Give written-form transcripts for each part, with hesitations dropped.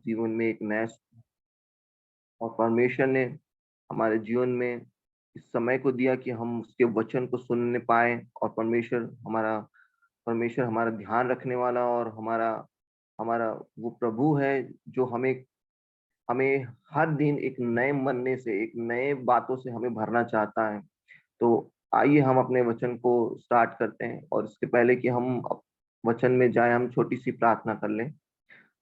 जीवन में एक नया, और परमेश्वर ने हमारे जीवन में इस समय को दिया कि हम उसके वचन को सुनने पाए, और परमेश्वर हमारा ध्यान रखने वाला, और हमारा हमारा वो प्रभु है जो हमें हमें हर दिन एक नए मरने से, एक नए बातों से हमें भरना चाहता है। तो आइए हम अपने वचन को स्टार्ट करते हैं, और इसके पहले कि हम वचन में जाए, हम छोटी सी प्रार्थना कर लें।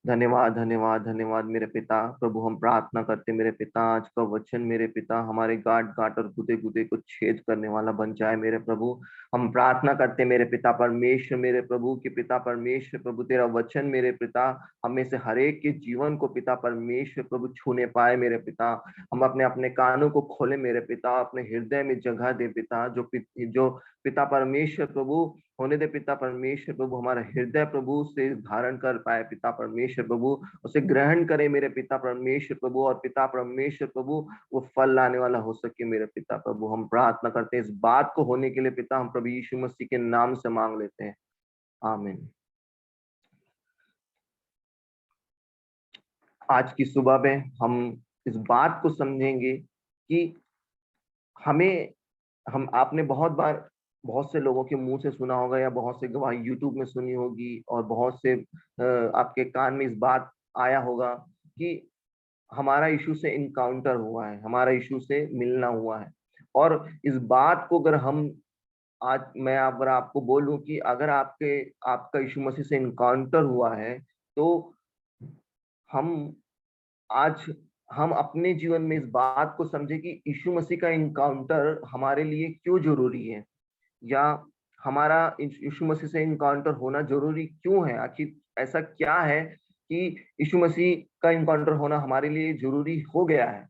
धन्यवाद, धन्यवाद, धन्यवाद मेरे पिता। प्रभु हम प्रार्थना करते मेरे पिता, आज का वचन मेरे पिता हमारे गांठ गांठ और गुदे गुदे को छेद करने वाला बन जाए मेरे प्रभु। हम प्रार्थना करते मेरे पिता परमेश्वर, मेरे प्रभु के पिता परमेश्वर प्रभु, तेरा वचन मेरे पिता हम में से हरेक के जीवन को पिता परमेश्वर प्रभु छूने पाए मेरे पिता। हम अपने अपने कानों को खोले मेरे पिता, अपने हृदय में जगह दे पिता, जो पिता परमेश्वर प्रभु होने दे पिता परमेश्वर प्रभु, हमारा हृदय प्रभु से धारण कर पाए पिता परमेश्वर प्रभु, उसे ग्रहण करे मेरे पिता परमेश्वर प्रभु, और पिता परमेश्वर प्रभु वो फल लाने वाला हो सके मेरे पिता प्रभु। हम प्रार्थना करते हैं इस बात को होने के लिए पिता, हम प्रभु यीशु मसीह के नाम से मांग लेते हैं, आमीन। आज की सुबह में हम इस बात को समझेंगे कि हमें हम आपने बहुत बार बहुत से लोगों के मुंह से सुना होगा, या बहुत से गवाही यूट्यूब में सुनी होगी, और बहुत से आपके कान में इस बात आया होगा कि हमारा यीशु से इनकाउंटर हुआ है, हमारा यीशु से मिलना हुआ है। और इस बात को अगर हम आज मैं अगर आपको बोलूं कि अगर आपका यीशु मसीह से इनकाउंटर हुआ है, तो हम आज हम अपने जीवन में इस बात को समझे कि यीशु मसीह का इनकाउंटर हमारे लिए क्यों जरूरी है, या हमारा यीशु मसीह से इनकाउंटर होना जरूरी क्यों है। आखिर ऐसा क्या है कि यीशु मसीह का इनकाउंटर होना हमारे लिए जरूरी हो गया है।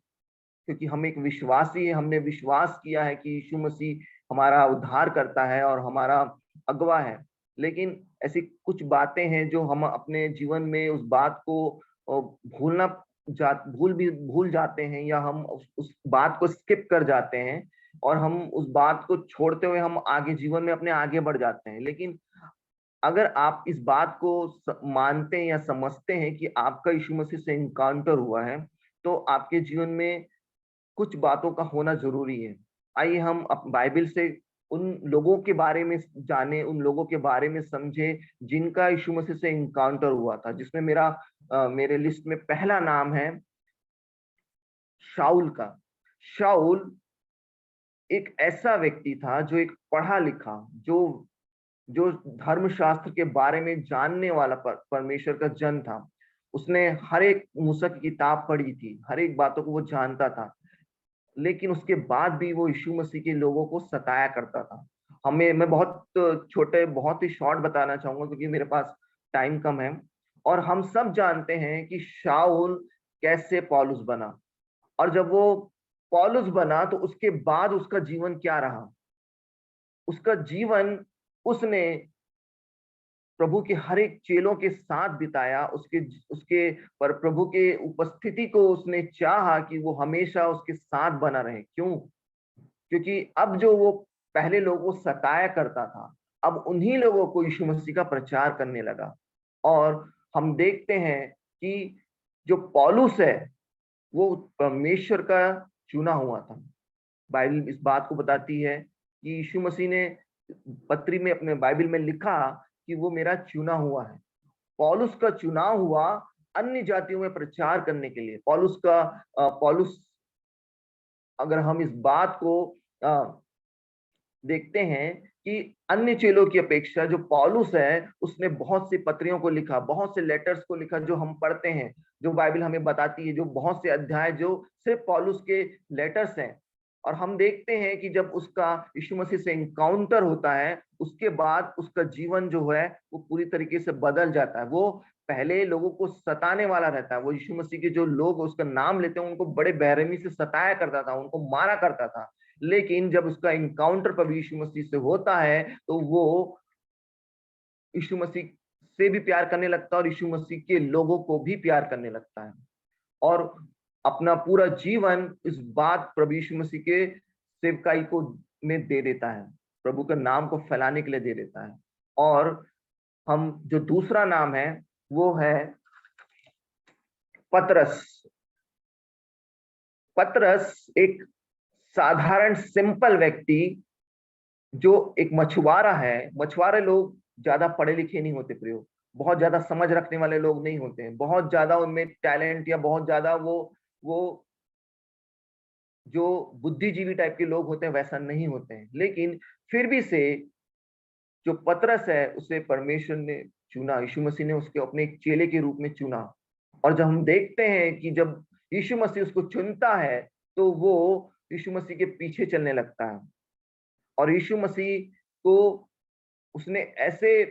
क्योंकि हम एक विश्वासी है, हमने विश्वास किया है कि यीशु मसीह हमारा उद्धार करता है और हमारा अगवा है। लेकिन ऐसी कुछ बातें हैं जो हम अपने जीवन में उस बात को भूलना भूल जाते हैं, या हम उस बात को स्किप कर जाते हैं, और हम उस बात को छोड़ते हुए हम आगे जीवन में अपने आगे बढ़ जाते हैं। लेकिन अगर आप इस बात को मानते हैं या समझते हैं कि आपका यीशु मसीह से इनकाउंटर हुआ है, तो आपके जीवन में कुछ बातों का होना जरूरी है। आइए हम बाइबल से उन लोगों के बारे में जाने, उन लोगों के बारे में समझे जिनका यीशु मसीह से इनकाउंटर हुआ था, जिसमें मेरे लिस्ट में पहला नाम है शाऊल का। शाऊल एक ऐसा व्यक्ति था जो एक पढ़ा लिखा, जो जो धर्मशास्त्र के बारे में जानने वाला परमेश्वर का जन था। उसने हर एक मूसा की किताब पढ़ी थी, हर एक बातों को वो जानता था। लेकिन उसके बाद भी वो यीशु मसीह के लोगों को सताया करता था। मैं बहुत छोटे, बहुत ही शॉर्ट बताना चाहूंगा क्योंकि मेरे पास टाइम कम है। और हम सब जानते हैं कि शाऊल कैसे पौलुस बना, और जब वो पौलुस बना तो उसके बाद उसका जीवन क्या रहा। उसका जीवन उसने प्रभु के हर एक चेलों के साथ बिताया। उसके उसके पर प्रभु के उपस्थिति को उसने चाहा कि वो हमेशा उसके साथ बना रहे। क्यों? क्योंकि अब जो वो पहले लोगों को सताया करता था, अब उन्हीं लोगों को यीशु मसीह का प्रचार करने लगा। और हम देखते हैं कि जो पौलुस है वो परमेश्वर का चुना हुआ था। बाइबल इस बात को बताती है कि यीशु मसीह ने पत्री में अपने बाइबल में लिखा कि वो मेरा चुना हुआ है। पौलुस का चुनाव हुआ अन्य जातियों में प्रचार करने के लिए। पौलुस, अगर हम इस बात को देखते हैं कि अन्य चेलों की अपेक्षा जो पौलुस है उसने बहुत सी पत्रियों को लिखा, बहुत से लेटर्स को लिखा जो हम पढ़ते हैं, जो बाइबल हमें बताती है, जो बहुत से अध्याय जो सिर्फ पौलुस के लेटर्स हैं। और हम देखते हैं कि जब उसका यीशु मसीह से इनकाउंटर होता है, उसके बाद उसका जीवन जो है वो पूरी तरीके से बदल जाता है। वो पहले लोगों को सताने वाला रहता है, वो यीशु मसीह के जो लोग उसका नाम लेते हैं उनको बड़े बेरहमी से सताया करता था, उनको मारा करता था। लेकिन जब उसका इनकाउंटर प्रभु यीशु मसीह से होता है तो वो यीशु मसीह से भी प्यार करने लगता है, और यीशु मसीह के लोगों को भी प्यार करने लगता है, और अपना पूरा जीवन इस बात प्रभु यीशु मसीह के सेवकाई को में दे देता है, प्रभु के नाम को फैलाने के लिए दे देता है। और हम जो दूसरा नाम है वो है पतरस। पतरस एक साधारण सिंपल व्यक्ति, जो एक मछुआरा है। मछुआरे लोग ज्यादा पढ़े लिखे नहीं होते प्रयोग, बहुत ज्यादा समझ रखने वाले लोग नहीं होते हैं, बहुत ज्यादा उनमें टैलेंट या बहुत ज्यादा वो जो बुद्धिजीवी टाइप के लोग होते हैं वैसा नहीं होते हैं। लेकिन फिर भी से जो पतरस है उसे परमेश्वर ने चुना, यीशु मसीह ने उसके अपने एक चेले के रूप में चुना। और जब हम देखते हैं कि जब यीशु मसीह उसको चुनता है तो वो यीशु मसीह के पीछे चलने लगता है। और यीशु मसीह को उसने ऐसे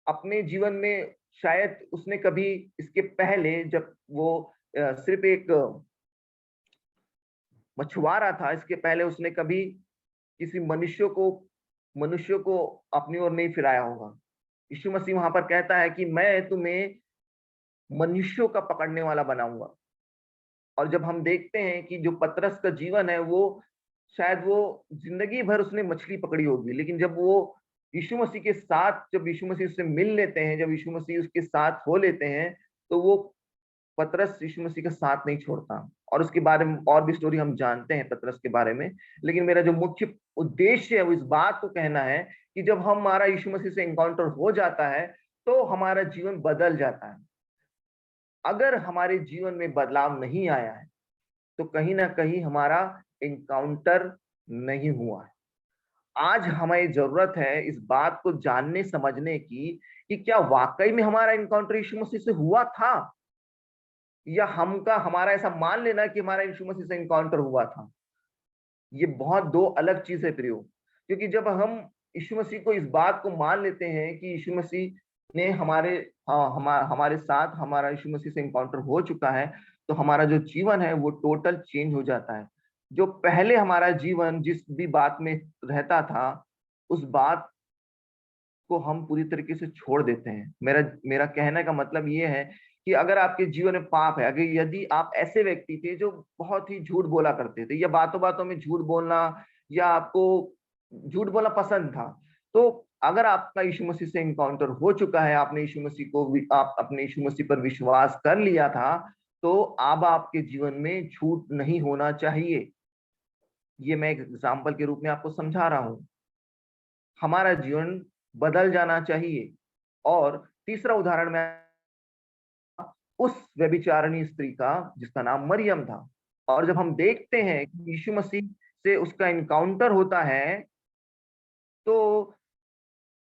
अपने जीवन में, शायद उसने कभी इसके पहले जब वो सिर्फ एक मछुआरा था, इसके पहले उसने कभी किसी मनुष्य को अपनी ओर नहीं फिराया होगा। यीशु मसीह वहां पर कहता है कि मैं तुम्हें मनुष्यों का पकड़ने वाला बनाऊंगा। और जब हम देखते हैं कि जो पतरस का जीवन है, वो शायद वो जिंदगी भर उसने मछली पकड़ी होगी, लेकिन जब वो यीशु मसीह के साथ, जब यीशु मसीह उससे मिल लेते हैं, जब यीशु मसीह उसके साथ हो लेते हैं, तो वो पतरस यीशु मसीह का साथ नहीं छोड़ता। और उसके बारे में और भी स्टोरी हम जानते हैं पतरस के बारे में। लेकिन मेरा जो मुख्य उद्देश्य है वो इस बात को कहना है कि जब हमारा यीशु मसीह से एनकाउंटर हो जाता है तो हमारा जीवन बदल जाता है। अगर हमारे जीवन में बदलाव नहीं आया है तो कहीं ना कहीं हमारा एनकाउंटर नहीं हुआ है। आज हमें जरूरत है इस बात को जानने समझने की कि क्या वाकई में हमारा एनकाउंटर यीशु मसीह से हुआ था, या हमारा ऐसा मान लेना कि हमारा यीशु मसीह से एनकाउंटर हुआ था। ये बहुत दो अलग चीज है प्रियो। क्योंकि जब हम यीशु मसीह को इस बात को मान लेते हैं कि यीशु मसीह ने हमारे साथ, हमारा यीशु मसीह से एनकाउंटर हो चुका है, तो हमारा जो जीवन है वो टोटल चेंज हो जाता है। जो पहले हमारा जीवन जिस भी बात में रहता था, उस बात को हम पूरी तरीके से छोड़ देते हैं। मेरा मेरा कहने का मतलब ये है कि अगर आपके जीवन में पाप है, अगर यदि आप ऐसे व्यक्ति थे जो बहुत ही झूठ बोला करते थे, या बातों बातों में झूठ बोलना, या आपको झूठ बोलना पसंद था, तो अगर आपका यीशु मसीह से एनकाउंटर हो चुका है, आप अपने यीशु मसीह पर विश्वास कर लिया था, तो अब आपके जीवन में झूठ नहीं होना चाहिए। ये मैं एक एग्जाम्पल के रूप में आपको समझा रहा हूं। हमारा जीवन बदल जाना चाहिए। और तीसरा उदाहरण मैं उस व्यभिचारिणी स्त्री का जिसका नाम मरियम था। और जब हम देखते हैं कि यीशु मसीह से उसका इनकाउंटर होता है, तो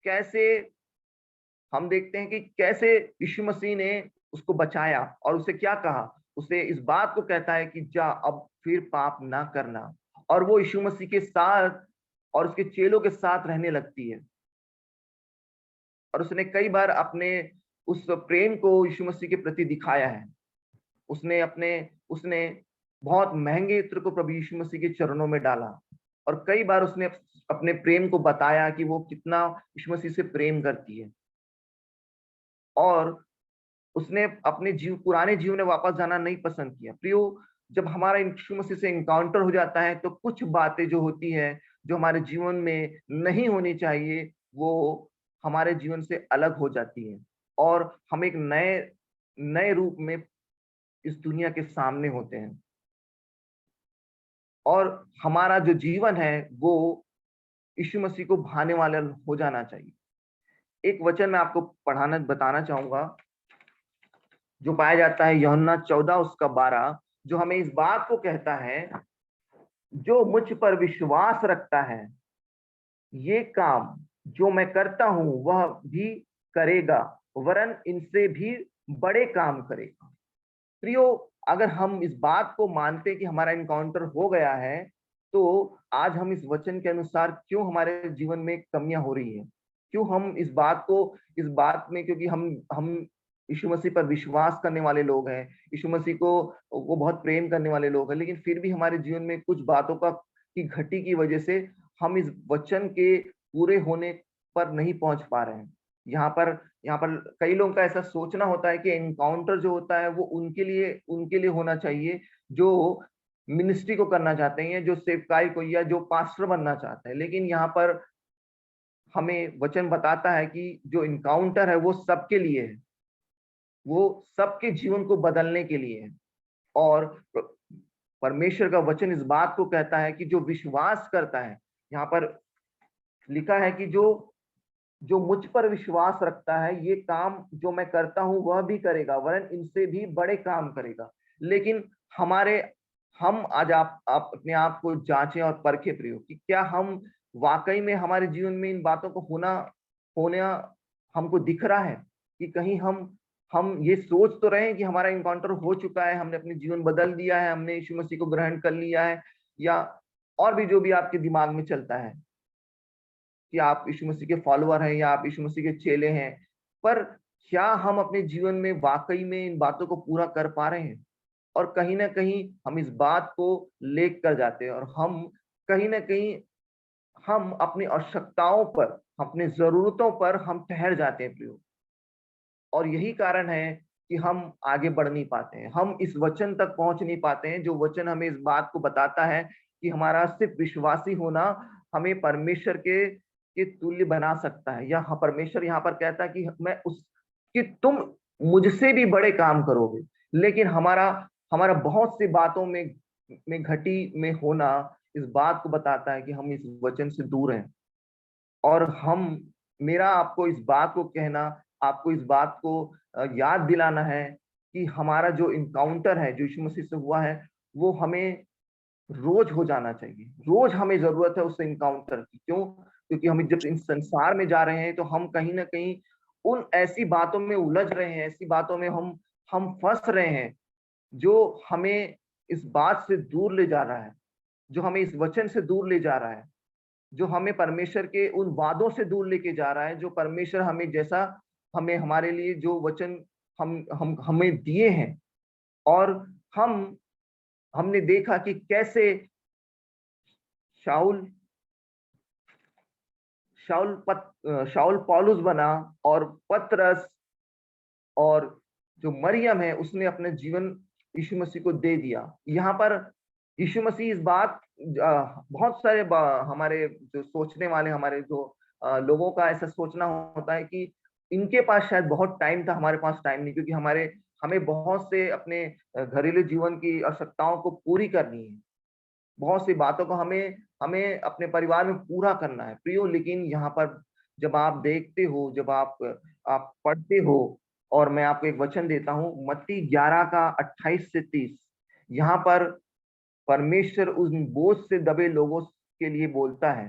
कैसे हम देखते हैं कि कैसे यीशु मसीह ने उसको बचाया और उसे क्या कहा। उसे इस बात को कहता है कि जा अब फिर पाप ना करना। और वो यीशु मसीह के साथ और उसके चेलों के साथ रहने लगती है। और उसने कई बार अपने उस प्रेम को यीशु मसीह के प्रति दिखाया है। उसने बहुत महंगे इत्र को प्रभु यीशु मसीह के चरणों में डाला। और कई बार उसने अपने प्रेम को बताया कि वो कितना यीशु मसीह से प्रेम करती है। और उसने अपने पुराने जीवन में वापस जाना नहीं पसंद किया। प्रियो, जब हमारा यीशु मसीह से एनकाउंटर हो जाता है तो कुछ बातें जो होती है, जो हमारे जीवन में नहीं होनी चाहिए, वो हमारे जीवन से अलग हो जाती है। और हम एक नए नए रूप में इस दुनिया के सामने होते हैं। और हमारा जो जीवन है वो यीशु मसीह को भाने वाला हो जाना चाहिए। एक वचन मैं आपको बताना चाहूंगा, जो पाया जाता है यूहन्ना 14 उसका 12, जो हमें इस बात को कहता है, जो मुझ पर विश्वास रखता है ये काम जो मैं करता हूं वह भी करेगा, वरन इनसे भी बड़े काम करेगा। प्रियो, अगर हम इस बात को मानते कि हमारा इनकाउंटर हो गया है, तो आज हम इस वचन के अनुसार क्यों हमारे जीवन में कमियां हो रही हैं? क्यों हम इस बात में, क्योंकि हम यीशु मसीह पर विश्वास करने वाले लोग हैं, यीशु मसीह को बहुत प्रेम करने वाले लोग हैं, लेकिन फिर भी हमारे जीवन में कुछ बातों की घटी की वजह से हम इस वचन के पूरे होने पर नहीं पहुंच पा रहे हैं। यहाँ पर कई लोगों का ऐसा सोचना होता है कि एनकाउंटर जो होता है वो उनके लिए होना चाहिए जो मिनिस्ट्री को करना चाहते हैं, जो सेवकाई को, या जो पास्टर बनना चाहते हैं। लेकिन यहाँ पर हमें वचन बताता है कि जो इनकाउंटर है वो सबके लिए है। वो सबके जीवन को बदलने के लिए है। और परमेश्वर का वचन इस बात को कहता है कि जो विश्वास करता है, यहाँ पर लिखा है कि जो जो मुझ पर विश्वास रखता है, ये काम जो मैं करता हूं वह भी करेगा, वरन इनसे भी बड़े काम करेगा। लेकिन हमारे हम आज आप अपने आप को जांचें और परखें प्रियो, कि क्या हम वाकई में हमारे जीवन में इन बातों को होना हमको दिख रहा है, कि कहीं हम ये सोच तो रहे हैं कि हमारा इनकाउंटर हो चुका है, हमने अपने जीवन बदल दिया है, हमने यीशु मसीह को ग्रहण कर लिया है, या और भी जो भी आपके दिमाग में चलता है कि आप यीशु मसीह के फॉलोअर हैं या आप यीशु मसीह के चेले हैं, पर क्या हम अपने जीवन में वाकई में इन बातों को पूरा कर पा रहे हैं? और कहीं ना कहीं हम इस बात को लेक कर जाते हैं, और हम कहीं ना कहीं हम अपनी आवश्यकताओं पर, अपनी जरूरतों पर हम ठहर जाते हैं प्रियो। और यही कारण है कि हम आगे बढ़ नहीं पाते हैं, हम इस वचन तक पहुंच नहीं पाते हैं, जो वचन हमें इस बात को बताता है कि हमारा सिर्फ विश्वासी होना हमें परमेश्वर के तुल्य बना सकता है। या हाँ, परमेश्वर यहाँ पर कहता है कि मैं उस कि तुम मुझसे भी बड़े काम करोगे। लेकिन हमारा हमारा बहुत सी बातों में घटी में होना इस बात को बताता है कि हम इस वचन से दूर हैं। और हम मेरा आपको इस बात को कहना, आपको इस बात को याद दिलाना है कि हमारा जो इनकाउंटर है, जो यीशु मसीह से हुआ है, वो हमें रोज हो जाना चाहिए। रोज हमें जरूरत है उस इनकाउंटर की। क्यों? क्योंकि हम जब इस संसार में जा रहे हैं तो हम कहीं ना कहीं उन ऐसी बातों में उलझ रहे हैं, ऐसी बातों में हम फंस रहे हैं, जो हमें इस बात से दूर ले जा रहा है, जो हमें इस वचन से दूर ले जा रहा है, जो हमें परमेश्वर के उन वादों से दूर लेके जा रहा है, जो परमेश्वर हमें जैसा हमें हमारे लिए जो वचन हम हमें दिए हैं। और हम हमने देखा कि कैसे शाऊल शाऊल पौलुस बना, और पतरस और जो मरियम है उसने अपने जीवन यीशु मसीह को दे दिया। यहाँ पर यीशु मसीह इस बात बहुत सारे हमारे जो सोचने वाले, हमारे जो लोगों का ऐसा सोचना होता है कि इनके पास शायद बहुत टाइम था, हमारे पास टाइम नहीं, क्योंकि हमें बहुत से अपने घरेलू जीवन की आवश्यकताओं को पूरी करनी है, बहुत सी बातों को हमें हमें अपने परिवार में पूरा करना है प्रियो। लेकिन यहाँ पर जब आप देखते हो, जब आप पढ़ते हो, और मैं आपको एक वचन देता हूँ मत्ती 11 का 28 से 30। यहाँ पर परमेश्वर उन बोझ से दबे लोगों के लिए बोलता है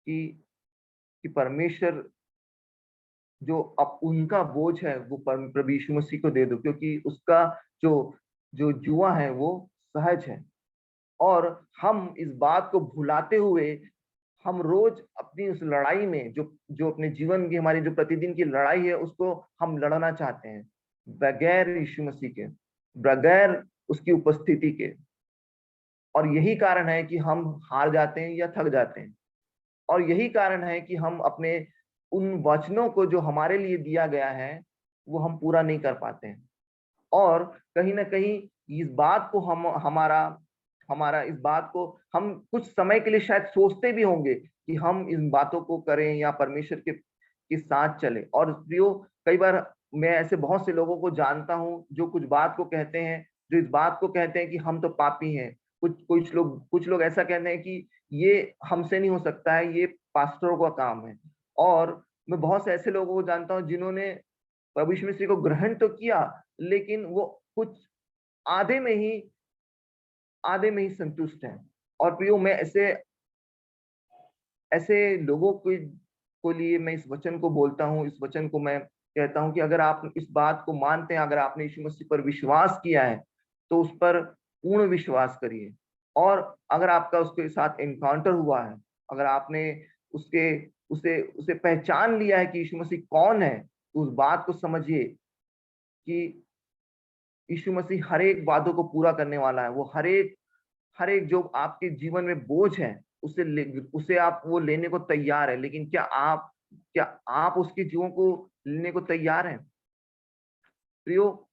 कि परमेश्वर जो अब उनका बोझ है वो प्रभु यीशु मसीह को दे दो, क्योंकि उसका जो जो जुआ है वो सहज है। और हम इस बात को भुलाते हुए हम रोज अपनी उस लड़ाई में, जो जो अपने जीवन की हमारी जो प्रतिदिन की लड़ाई है, उसको हम लड़ना चाहते हैं बगैर यीशु मसीह के, बगैर उसकी उपस्थिति के। और यही कारण है कि हम हार जाते हैं या थक जाते हैं। और यही कारण है कि हम अपने उन वचनों को जो हमारे लिए दिया गया है वो हम पूरा नहीं कर पाते हैं। और कहीं ना कहीं इस बात को हम हमारा हमारा इस बात को हम कुछ समय के लिए शायद सोचते भी होंगे कि हम इन बातों को करें या परमेश्वर के साथ चले। और प्रियो, कई बार मैं ऐसे बहुत से लोगों को जानता हूं जो कुछ बात को कहते हैं, जो इस बात को कहते हैं कि हम तो पापी हैं। कुछ लोग ऐसा कहते हैं कि ये हमसे नहीं हो सकता है, ये पास्टरों का काम है। और मैं बहुत से ऐसे लोगों को जानता हूं जिन्होंने प्रभु यीशु मसीह को ग्रहण तो किया, लेकिन वो कुछ आधे में ही संतुष्ट हैं। और प्रियो, मैं ऐसे ऐसे लोगों को लिए मैं इस वचन को बोलता हूँ, इस वचन को मैं कहता हूँ कि अगर आप इस बात को मानते हैं, अगर आपने यीशु मसीह पर विश्वास किया है, तो उस पर पूर्ण विश्वास करिए। और अगर आपका उसके साथ एनकाउंटर हुआ है, अगर आपने उसके उसे उसे पहचान लिया है कि यीशु मसीह कौन है, तो उस बात को समझिए कि यीशु मसीह हर एक वादों को पूरा करने वाला है। वो हर एक जो आपके जीवन में बोझ है, उसे आप वो लेने को तैयार है। लेकिन क्या आप उसके जीवों को लेने को तैयार हैं प्रियो?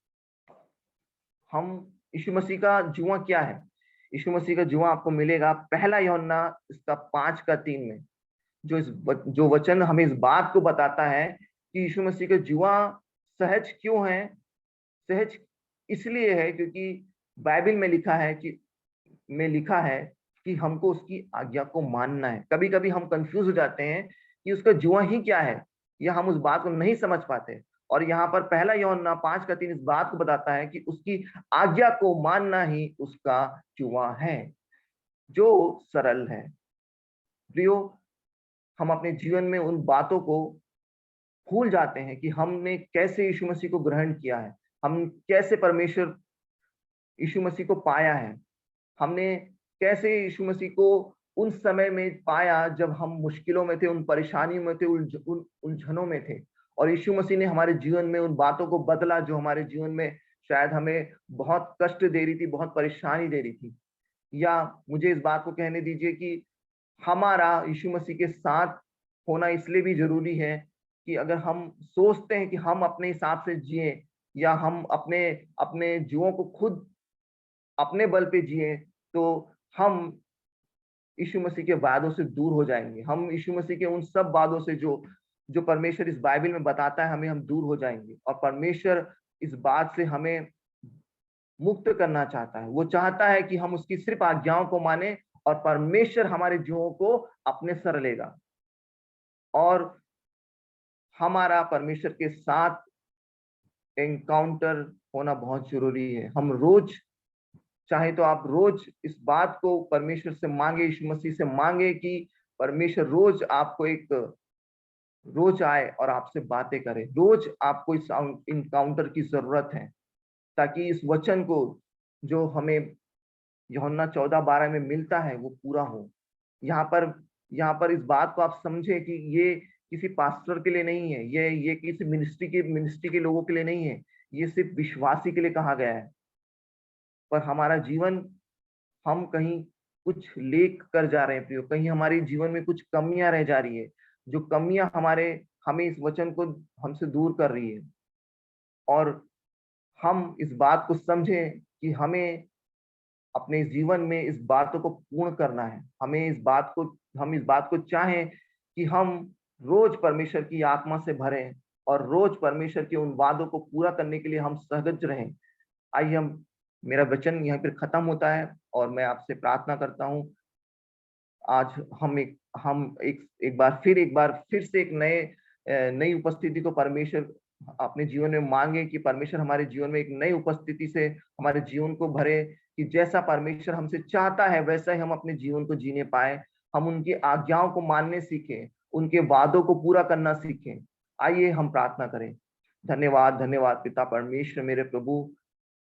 हम यीशु मसीह का जुआ क्या है? यीशु मसीह का जुआ आपको मिलेगा पहला यूहन्ना इसका 5:3 में, जो वचन हमें इस बात को बताता है कि यीशु मसीह का जुआ सहज क्यों है? सहज इसलिए है क्योंकि बाइबल में लिखा है कि हमको उसकी आज्ञा को मानना है। कभी कभी हम कंफ्यूज हो जाते हैं कि उसका जुआ ही क्या है, या हम उस बात को नहीं समझ पाते। और यहाँ पर पहला यूहन्ना 5:3 इस बात को बताता है कि उसकी आज्ञा को मानना ही उसका जुआ है, जो सरल है। प्रियो, हम अपने जीवन में उन बातों को भूल जाते हैं कि हमने कैसे यीशु मसीह को ग्रहण किया है, हम कैसे परमेश्वर यीशु मसीह को पाया है, हमने कैसे यीशु मसीह को उन समय में पाया जब हम मुश्किलों में थे, उन परेशानियों में थे, उन उलझनों में थे। और यीशु मसीह ने हमारे जीवन में उन बातों को बदला जो हमारे जीवन में शायद हमें बहुत कष्ट दे रही थी, बहुत परेशानी दे रही थी। या मुझे इस बात को कहने दीजिए कि हमारा यीशु मसीह के साथ होना इसलिए भी जरूरी है कि अगर हम सोचते हैं कि हम अपने हिसाब से जिए, या हम अपने अपने जुओं को खुद अपने बल पे जिए, तो हम यीशु मसीह के वादों से दूर हो जाएंगे। हम यीशु मसीह के उन सब वादों से जो जो परमेश्वर इस बाइबल में बताता है हमें, हम दूर हो जाएंगे। और परमेश्वर इस बात से हमें मुक्त करना चाहता है। वो चाहता है कि हम उसकी सिर्फ आज्ञाओं को माने, और परमेश्वर हमारे जीवों को अपने सर लेगा। और हमारा परमेश्वर के साथ एनकाउंटर होना बहुत जरूरी है। हम रोज, चाहे तो आप रोज इस बात को परमेश्वर से मांगे, यीशु मसीह से मांगे कि परमेश्वर रोज आपको रोज आए और आपसे बातें करे। रोज आपको इस इनकाउंटर की जरूरत है, ताकि इस वचन को जो हमें यूहन्ना 14:12 में मिलता है वो पूरा हो। यहाँ पर इस बात को आप समझे कि ये किसी पास्टर के लिए नहीं है, ये किसी मिनिस्ट्री के लोगों के लिए नहीं है, ये सिर्फ विश्वासी के लिए कहा गया है। पर हमारा जीवन, हम कहीं कुछ लेक कर जा रहे हैं प्रियो, कहीं हमारे जीवन में कुछ कमियां रह जा रही है, जो कमियां हमें इस वचन को हमसे दूर कर रही है। और हम इस बात को समझें कि हमें अपने जीवन में इस बातों को पूर्ण करना है। हम इस बात को चाहें कि हम रोज परमेश्वर की आत्मा से भरें, और रोज परमेश्वर के उन वादों को पूरा करने के लिए हम सहज रहें। आइए मेरा वचन यहाँ पर खत्म होता है, और मैं आपसे प्रार्थना करता हूँ। आज एक बार फिर से एक नई उपस्थिति को परमेश्वर अपने जीवन में मांगे, कि परमेश्वर हमारे जीवन में एक नई उपस्थिति से हमारे जीवन को भरे, कि जैसा परमेश्वर हमसे चाहता है वैसा ही हम अपने जीवन को जीने पाए। हम उनकी आज्ञाओं को मानने सीखें, उनके वादों को पूरा करना सीखें। आइए हम प्रार्थना करें। धन्यवाद, धन्यवाद पिता परमेश्वर, मेरे प्रभु।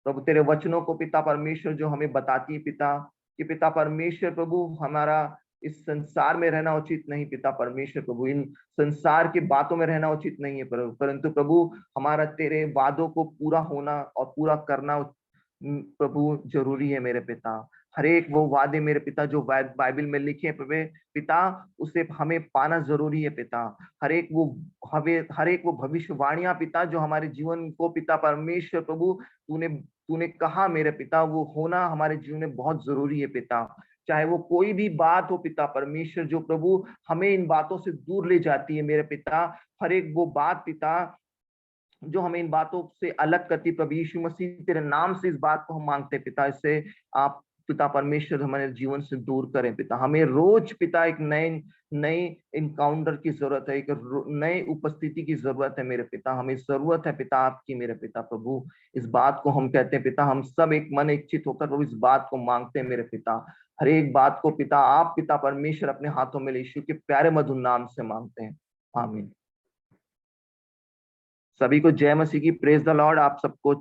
प्रभु तेरे वचनों को पिता परमेश्वर जो हमें बताती है पिता, कि पिता परमेश्वर प्रभु, हमारा इस संसार में रहना उचित नहीं पिता परमेश्वर प्रभु, इन संसार की बातों में रहना उचित नहीं है प्रभु, परंतु प्रभु हमारा तेरे वादों को पूरा होना और पूरा करना प्रभु जरूरी है मेरे पिता। हर एक वो वादे मेरे पिता जो बाइबल में लिखे हैं प्रभु पिता, उसे हमें पाना जरूरी है पिता। हर एक वो भविष्यवाणियां पिता जो हमारे जीवन को पिता परमेश्वर प्रभु तूने तूने कहा मेरे पिता, वो होना हमारे जीवन में बहुत जरूरी है पिता। चाहे वो कोई भी बात हो पिता परमेश्वर, जो प्रभु हमें इन बातों से दूर ले जाती है मेरे पिता, हर एक वो बात पिता जो हमें इन बातों से अलग करती, प्रभु यीशु मसीह तेरे नाम से इस बात को हम मांगते हैं पिता। इससे आप पिता परमेश्वर हमारे जीवन से दूर करें पिता। हमें रोज पिता एक नए इनकाउंटर की जरूरत है, एक नई उपस्थिति की जरूरत है मेरे पिता। हमें जरूरत है पिता आपकी मेरे पिता प्रभु। इस बात को हम कहते हैं पिता, हम सब एक मन इच्छित होकर प्रभु इस बात को मांगते हैं मेरे पिता। हर एक बात को पिता आप पिता परमेश्वर अपने हाथों में यीशु के प्यारे मधुर नाम से मांगते हैं, आमीन। सभी को जय मसीह की, प्रेज द लॉर्ड। आप सबको